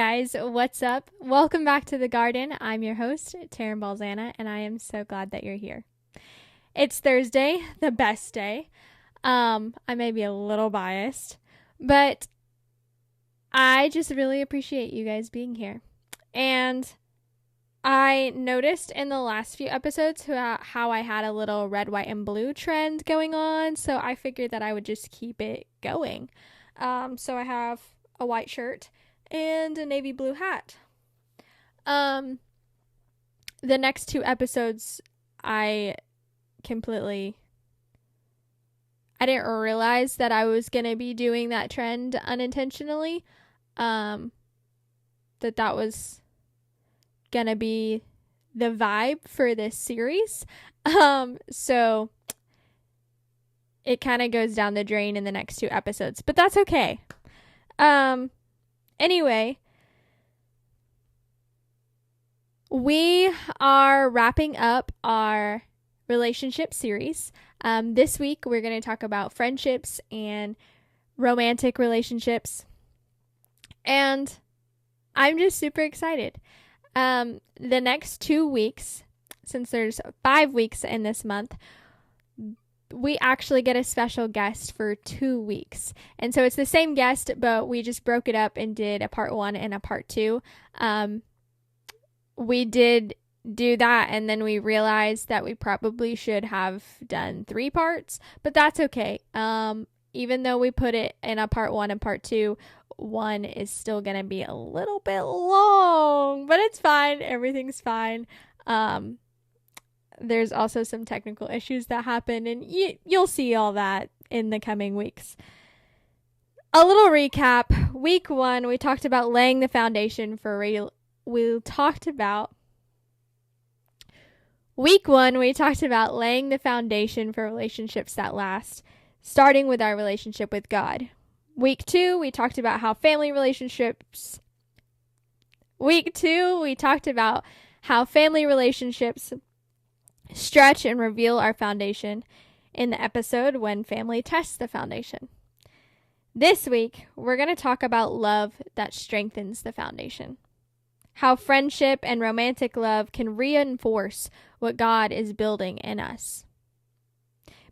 guys, what's up? Welcome back to the garden. I'm your host, Taryn Balzana, and I am so glad that you're here. It's Thursday, the best day. I may be a little biased, but I just really appreciate you guys being here. And I noticed in the last few episodes how I had a little red, white, and blue trend going on, so I figured that I would just keep it going. So I have a white shirt and a navy blue hat. The next two episodes, I didn't realize that I was going to be doing that trend unintentionally. That was going to be the vibe for this series. So it kind of goes down the drain in the next two episodes, but that's okay. Anyway, we are wrapping up our relationship series. This week, we're going to talk about friendships and romantic relationships. And I'm just super excited. The next 2 weeks, since there's 5 weeks in this month, we actually get a special guest for 2 weeks. And so it's the same guest, but we just broke it up and did a part 1 and a part 2. We did do that, and then we realized that we probably should have done 3 parts, but that's okay. Even though we put it in a part 1 and part 2, one is still going to be a little bit long, but it's fine. Everything's fine. There's also some technical issues that happen, and you'll see all that in the coming weeks. A little recap. Week 1, we talked about laying the foundation for Week 1, we talked about laying the foundation for relationships that last, starting with our relationship with God. Week 2, we talked about how family relationships stretch and reveal our foundation in the episode When Family Tests the Foundation. This week, we're going to talk about love that strengthens the foundation. How friendship and romantic love can reinforce what God is building in us.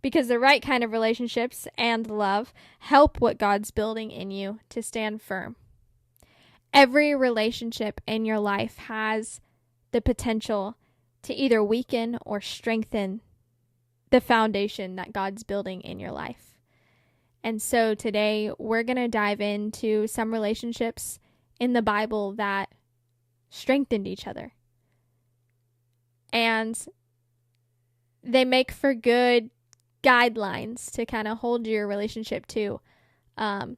Because the right kind of relationships and love help what God's building in you to stand firm. Every relationship in your life has the potential to either weaken or strengthen the foundation that God's building in your life. And so today we're going to dive into some relationships in the Bible that strengthened each other. And they make for good guidelines to kind of hold your relationship to. Not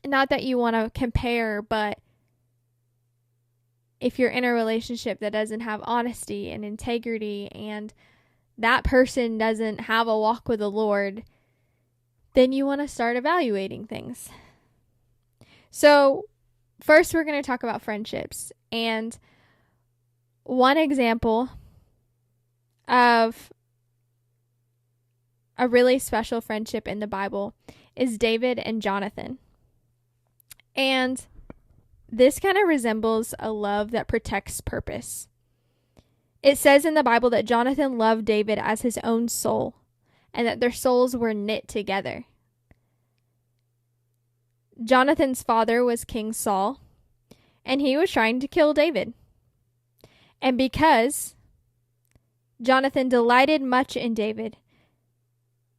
that you want to compare, but if you're in a relationship that doesn't have honesty and integrity and that person doesn't have a walk with the Lord, then you want to start evaluating things. So first we're going to talk about friendships. And one example of a really special friendship in the Bible is David and Jonathan. And this kind of resembles a love that protects purpose. It says in the Bible that Jonathan loved David as his own soul, and that their souls were knit together. Jonathan's father was King Saul, and he was trying to kill David. And because Jonathan delighted much in David,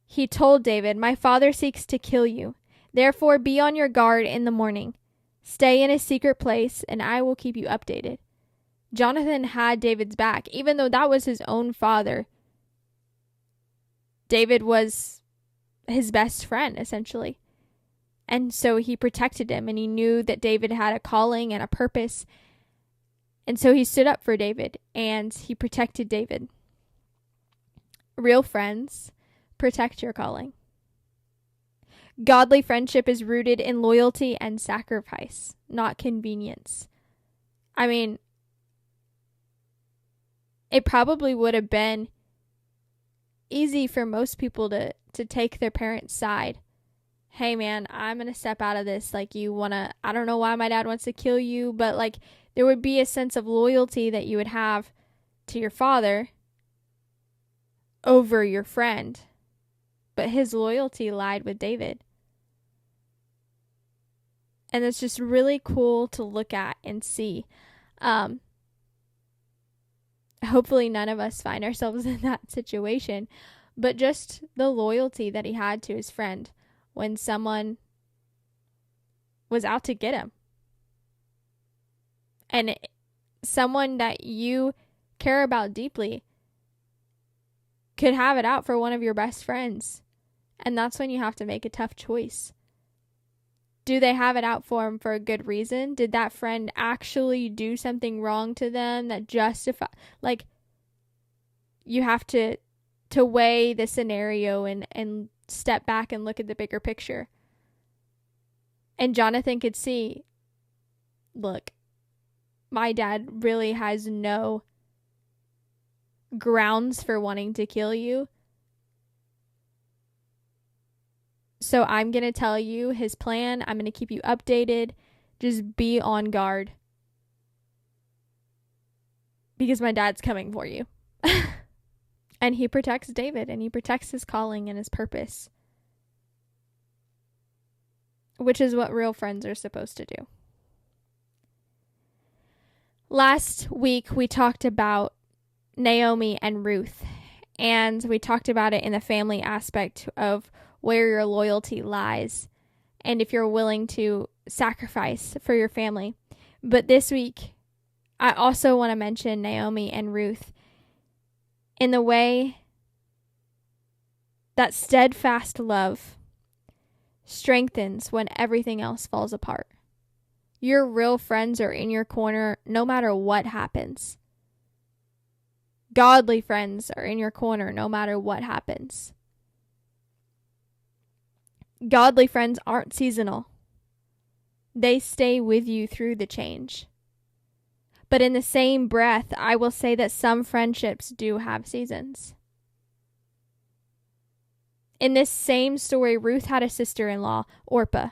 he told David, "My father seeks to kill you. Therefore be on your guard in the morning. Stay in a secret place, and I will keep you updated." Jonathan had David's back, even though that was his own father. David was his best friend, essentially. And so he protected him, and he knew that David had a calling and a purpose. And so he stood up for David, and he protected David. Real friends protect your calling. Godly friendship is rooted in loyalty and sacrifice, not convenience. I mean, it probably would have been easy for most people to take their parents' side hey man, I'm going to step out of this. Like, I don't know why my dad wants to kill you, but like there would be a sense of loyalty that you would have to your father over your friend. But his loyalty lied with David. And it's just really cool to look at and see. Hopefully none of us find ourselves in that situation, but just the loyalty that he had to his friend when someone was out to get him. And someone that you care about deeply could have it out for one of your best friends. And that's when you have to make a tough choice. Do they have it out for him for a good reason? Did that friend actually do something wrong to them that justify? Like, you have to weigh the scenario and step back and look at the bigger picture. And Jonathan could see, look, my dad really has no grounds for wanting to kill you. So I'm going to tell you his plan. I'm going to keep you updated. Just be on guard. Because my dad's coming for you. And he protects David, and he protects his calling and his purpose. Which is what real friends are supposed to do. Last week, we talked about Naomi and Ruth. And we talked about it in the family aspect of where your loyalty lies and if you're willing to sacrifice for your family. But this week, I also want to mention Naomi and Ruth in the way that steadfast love strengthens when everything else falls apart. Your real friends are in your corner no matter what happens. Godly friends are in your corner no matter what happens. Godly friends aren't seasonal. They stay with you through the change. But in the same breath, I will say that some friendships do have seasons. In this same story, Ruth had a sister-in-law, Orpah.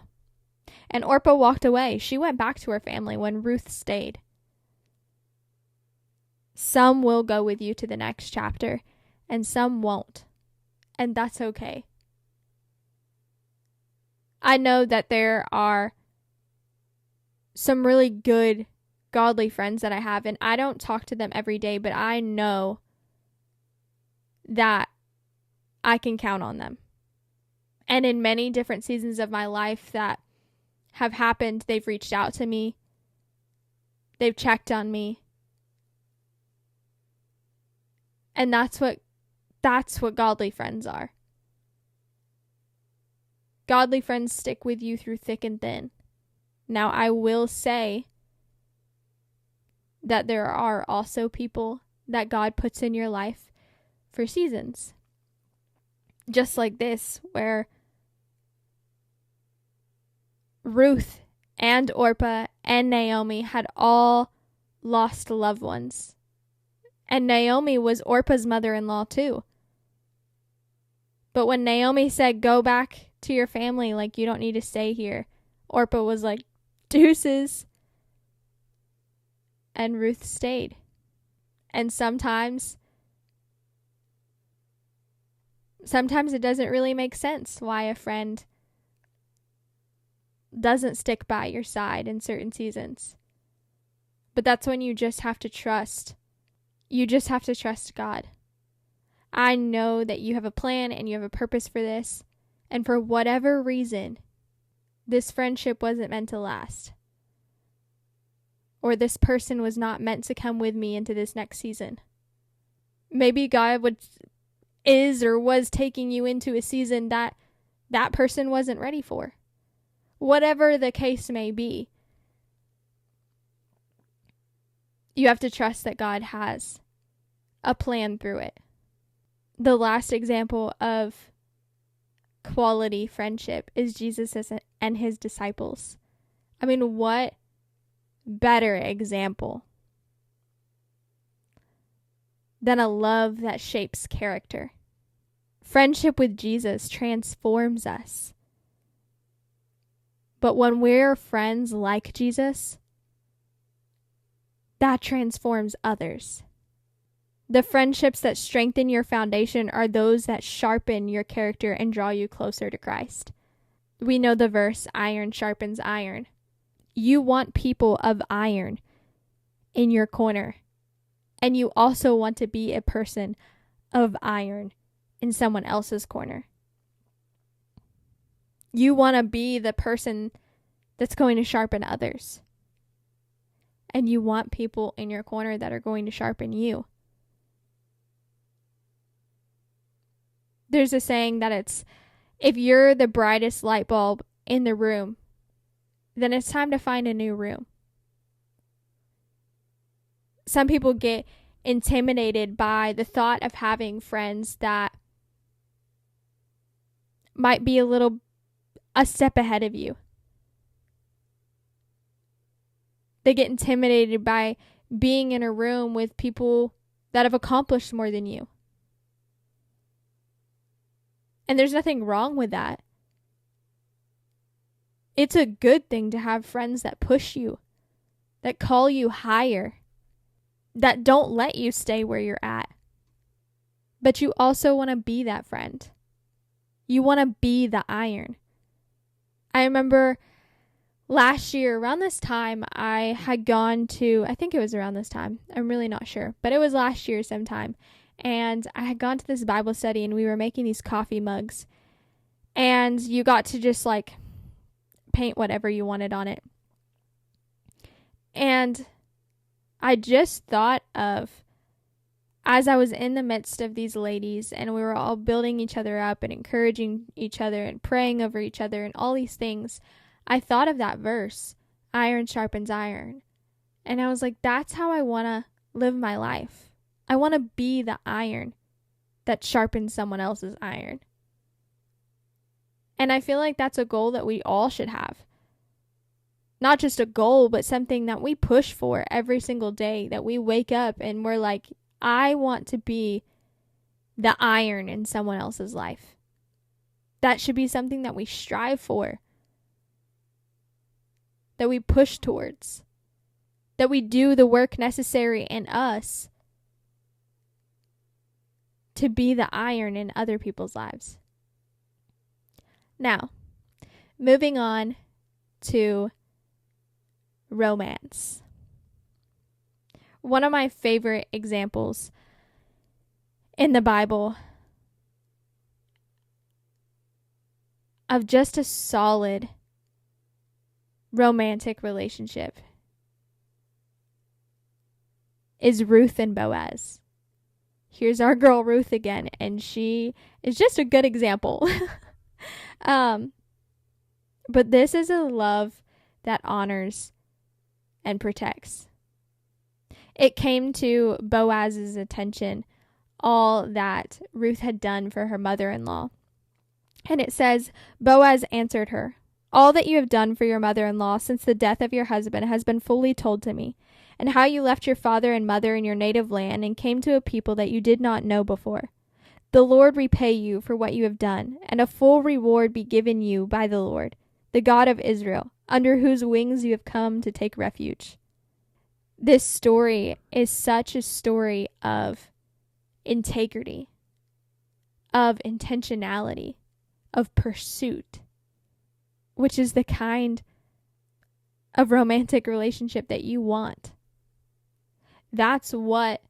And Orpah walked away. She went back to her family when Ruth stayed. Some will go with you to the next chapter, and some won't. And that's okay. I know that there are some really good, godly friends that I have, and I don't talk to them every day, but I know that I can count on them. And in many different seasons of my life that have happened, they've reached out to me. They've checked on me. And that's what godly friends are. Godly friends stick with you through thick and thin. Now, I will say that there are also people that God puts in your life for seasons. Just like this, where Ruth and Orpah and Naomi had all lost loved ones. And Naomi was Orpah's mother-in-law too. But when Naomi said, go back to your family, like, you don't need to stay here, Orpah was like, deuces. And Ruth stayed. And sometimes it doesn't really make sense why a friend doesn't stick by your side in certain seasons. But that's when you just have to trust. You just have to trust God. I know that you have a plan and you have a purpose for this. And for whatever reason, this friendship wasn't meant to last. Or this person was not meant to come with me into this next season. Maybe God was taking you into a season that person wasn't ready for. Whatever the case may be, you have to trust that God has a plan through it. The last example of quality friendship is Jesus and his disciples. I mean, what better example than a love that shapes character? Friendship with Jesus transforms us. But when we're friends like Jesus, that transforms others. The friendships that strengthen your foundation are those that sharpen your character and draw you closer to Christ. We know the verse, iron sharpens iron. You want people of iron in your corner. And you also want to be a person of iron in someone else's corner. You want to be the person that's going to sharpen others. And you want people in your corner that are going to sharpen you. There's a saying that it's, if you're the brightest light bulb in the room, then it's time to find a new room. Some people get intimidated by the thought of having friends that might be a step ahead of you. They get intimidated by being in a room with people that have accomplished more than you. And there's nothing wrong with that. It's a good thing to have friends that push you, that call you higher, that don't let you stay where you're at. But you also want to be that friend. You want to be the iron. I remember last year, around this time, I had gone to, I think it was around this time, I'm really not sure, but it was last year sometime, and I had gone to this Bible study, and we were making these coffee mugs, and you got to just like paint whatever you wanted on it. And I just thought of, as I was in the midst of these ladies, and we were all building each other up and encouraging each other and praying over each other and all these things, I thought of that verse, iron sharpens iron. And I was like, that's how I want to live my life. I want to be the iron that sharpens someone else's iron. And I feel like that's a goal that we all should have. Not just a goal, but something that we push for every single day, that we wake up and we're like, I want to be the iron in someone else's life. That should be something that we strive for, that we push towards, that we do the work necessary in us to be the iron in other people's lives. Now, moving on to romance. One of my favorite examples in the Bible of just a solid romantic relationship is Ruth and Boaz. Here's our girl Ruth again, and she is just a good example. But this is a love that honors and protects. It came to Boaz's attention all that Ruth had done for her mother-in-law. And it says, Boaz answered her, all that you have done for your mother-in-law since the death of your husband has been fully told to me, and how you left your father and mother in your native land and came to a people that you did not know before. The Lord repay you for what you have done, and a full reward be given you by the Lord, the God of Israel, under whose wings you have come to take refuge. This story is such a story of integrity, of intentionality, of pursuit, which is the kind of romantic relationship that you want. That's what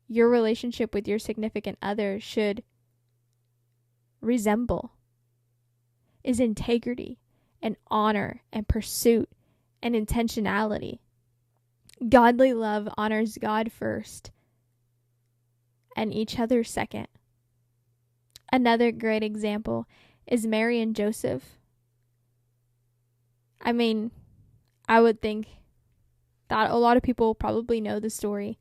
your relationship with your significant other should resemble, is integrity and honor and pursuit and intentionality. Godly love honors God first and each other second. Another great example is Mary and Joseph. I mean, I would think that a lot of people probably know the story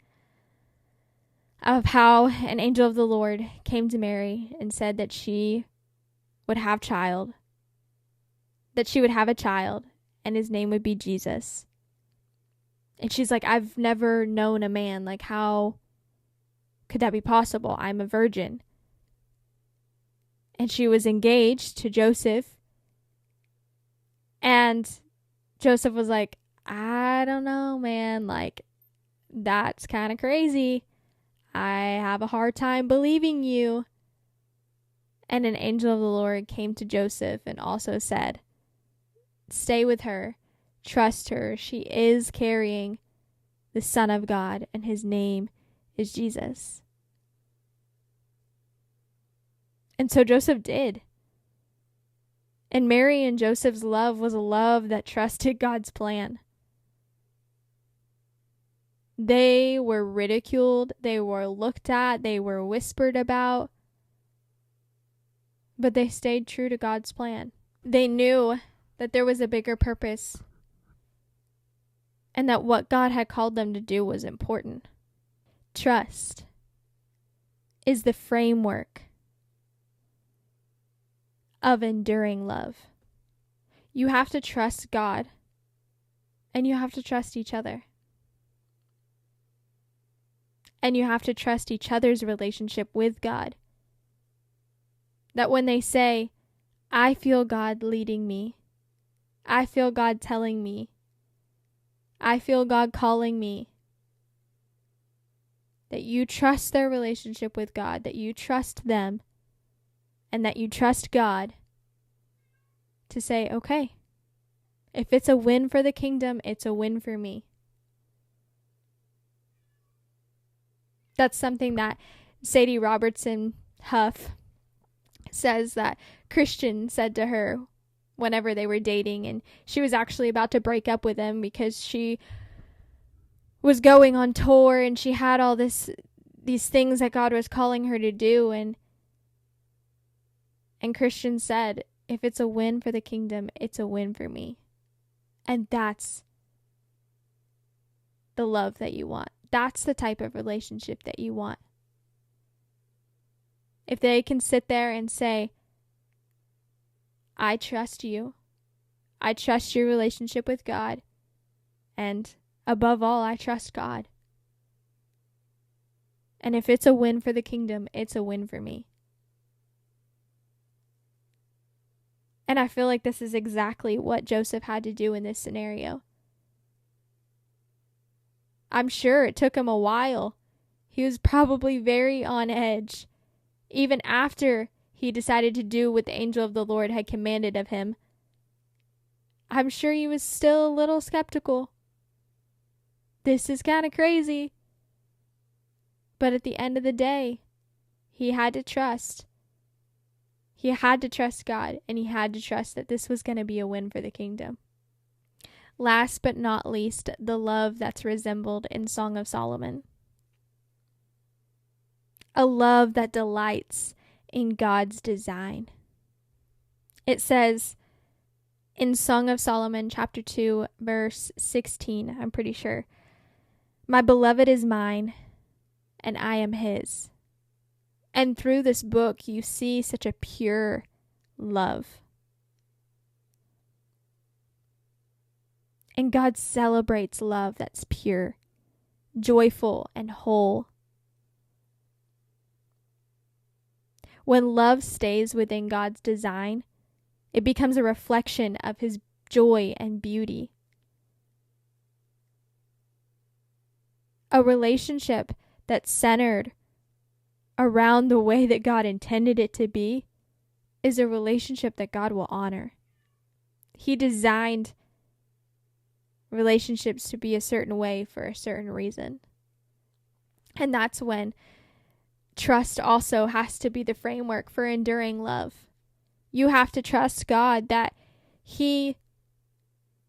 of how an angel of the Lord came to Mary and said that she would have a child, and his name would be Jesus. And she's like, I've never known a man. Like, how could that be possible? I'm a virgin. And she was engaged to Joseph. And Joseph was like, I don't know, man. Like, that's kind of crazy. I have a hard time believing you. And an angel of the Lord came to Joseph and also said, stay with her. Trust her. She is carrying the Son of God, and his name is Jesus. And so Joseph did. And Mary and Joseph's love was a love that trusted God's plan. They were ridiculed, they were looked at, they were whispered about, but they stayed true to God's plan. They knew that there was a bigger purpose and that what God had called them to do was important. Trust is the framework of enduring love. You have to trust God and you have to trust each other. And you have to trust each other's relationship with God. That when they say, I feel God leading me, I feel God telling me, I feel God calling me, that you trust their relationship with God, that you trust them, and that you trust God to say, okay, if it's a win for the kingdom, it's a win for me. That's something that Sadie Robertson Huff says that Christian said to her whenever they were dating, and she was actually about to break up with him because she was going on tour and she had all these things that God was calling her to do, and Christian said, if it's a win for the kingdom, it's a win for me. And that's the love that you want. That's the type of relationship that you want. If they can sit there and say, I trust you, I trust your relationship with God, and above all, I trust God. And if it's a win for the kingdom, it's a win for me. And I feel like this is exactly what Joseph had to do in this scenario. I'm sure it took him a while. He was probably very on edge. Even after he decided to do what the angel of the Lord had commanded of him, I'm sure he was still a little skeptical. This is kind of crazy. But at the end of the day, he had to trust. He had to trust God, and he had to trust that this was going to be a win for the kingdom. Last but not least, the love that's resembled in Song of Solomon. A love that delights in God's design. It says in Song of Solomon, chapter 2, verse 16, I'm pretty sure, my beloved is mine, and I am his. And through this book, you see such a pure love. And God celebrates love that's pure, joyful, and whole. When love stays within God's design, it becomes a reflection of his joy and beauty. A relationship that's centered around the way that God intended it to be is a relationship that God will honor. He designed relationships to be a certain way for a certain reason. And that's when trust also has to be the framework for enduring love. You have to trust God that he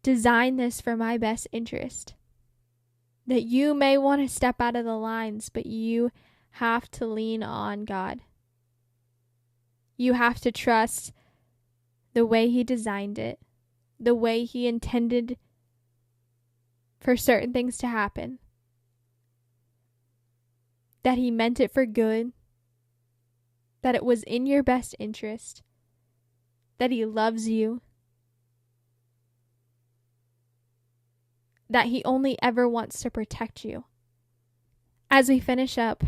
designed this for my best interest. That you may want to step out of the lines, but you have to lean on God. You have to trust the way he designed it, the way he intended for certain things to happen. That he meant it for good. That it was in your best interest. That he loves you. That he only ever wants to protect you. As we finish up,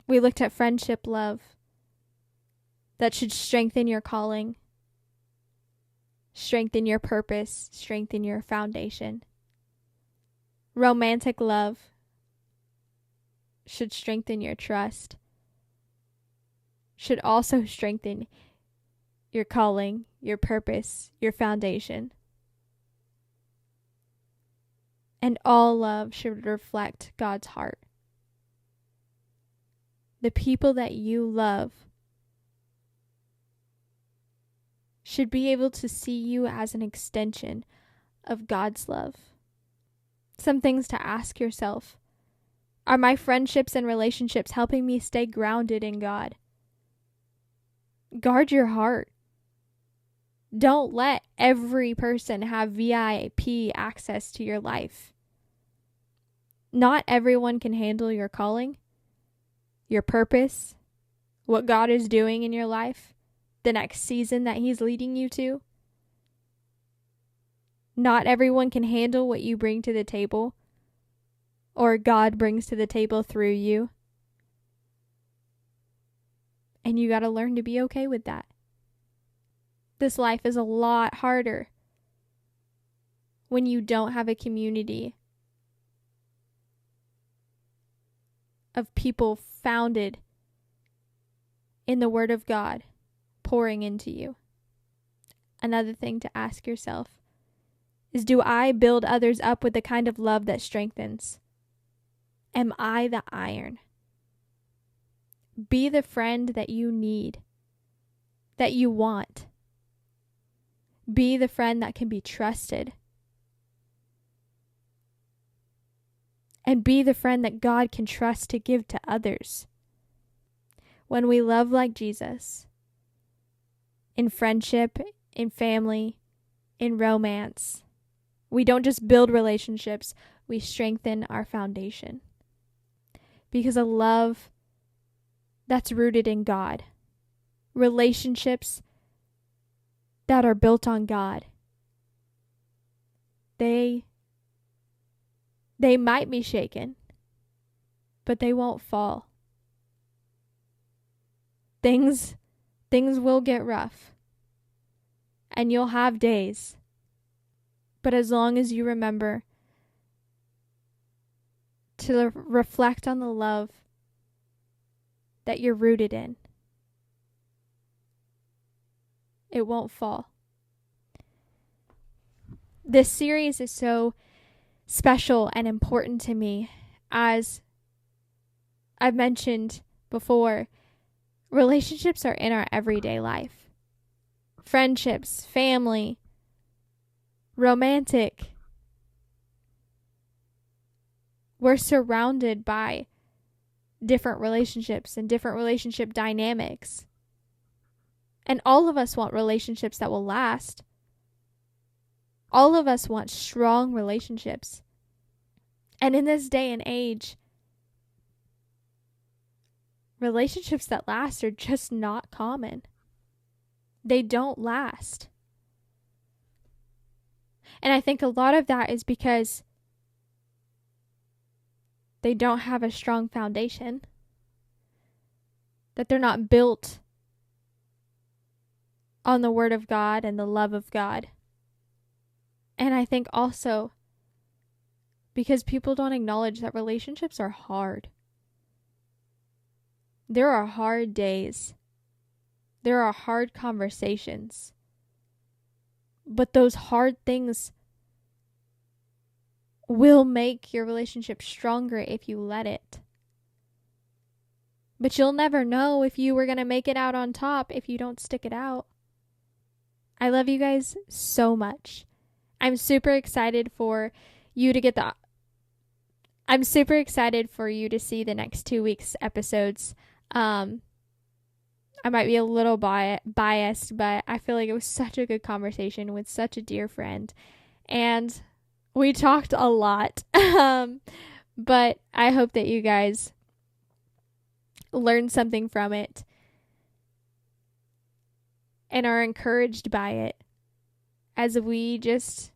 we looked at friendship love that should strengthen your calling. strengthen your purpose, strengthen your foundation. Romantic love should strengthen your trust, should also strengthen your calling, your purpose, your foundation. And all love should reflect God's heart. The people that you love should be able to see you as an extension of God's love. Some things to ask yourself. Are my friendships and relationships helping me stay grounded in God? Guard your heart. Don't let every person have VIP access to your life. Not everyone can handle your calling, your purpose, what God is doing in your life, the next season that He's leading you to. Not everyone can handle what you bring to the table, or God brings to the table through you. And you got to learn to be okay with that. This life is a lot harder when you don't have a community of people founded in the Word of God pouring into you. Another thing to ask yourself is, do I build others up with the kind of love that strengthens? Am I the iron? Be the friend that you need, that you want. Be the friend that can be trusted. And be the friend that God can trust to give to others. When we love like Jesus, in friendship, in family, in romance, we don't just build relationships, we strengthen our foundation. Because a love that's rooted in God, relationships that are built on God, they might be shaken, but they won't fall. Things will get rough, and you'll have days. But as long as you remember to reflect on the love that you're rooted in, it won't fall. This series is so special and important to me. As I've mentioned before, relationships are in our everyday life. Friendships, family, romantic. We're surrounded by different relationships and different relationship dynamics. And all of us want relationships that will last. All of us want strong relationships. And in this day and age, relationships that last are just not common. They don't last. And I think a lot of that is because they don't have a strong foundation. That they're not built on the Word of God and the love of God. And I think also because people don't acknowledge that relationships are hard. There are hard days. There are hard conversations. But those hard things will make your relationship stronger if you let it. But you'll never know if you were going to make it out on top if you don't stick it out. I love you guys so much. I'm super excited for you to see the next 2 weeks episodes. I might be a little biased, but I feel like it was such a good conversation with such a dear friend. And we talked a lot. But I hope that you guys learned something from it and are encouraged by it as we just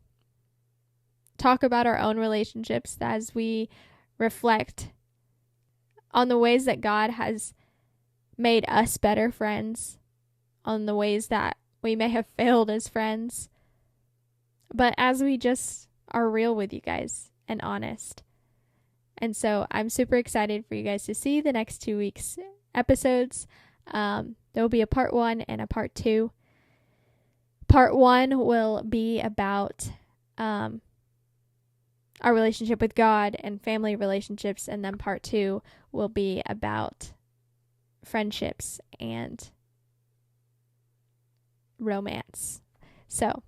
talk about our own relationships, as we reflect on the ways that God has made us better friends, on the ways that we may have failed as friends, but as we just are real with you guys and honest. And so I'm super excited for you guys to see the next 2 weeks episodes. There will be a part 1 and a part 2. Part 1 will be about our relationship with God and family relationships, and then part 2 will be about friendships and romance. So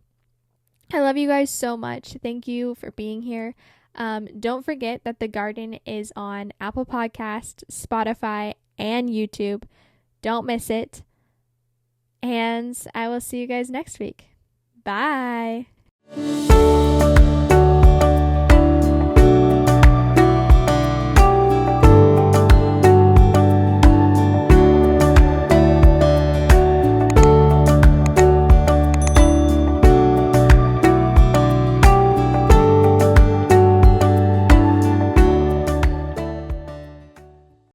I love you guys so much. Thank you for being here. Don't forget that The Garden is on Apple Podcast, Spotify, and YouTube. Don't miss it. And I will see you guys next week. Bye.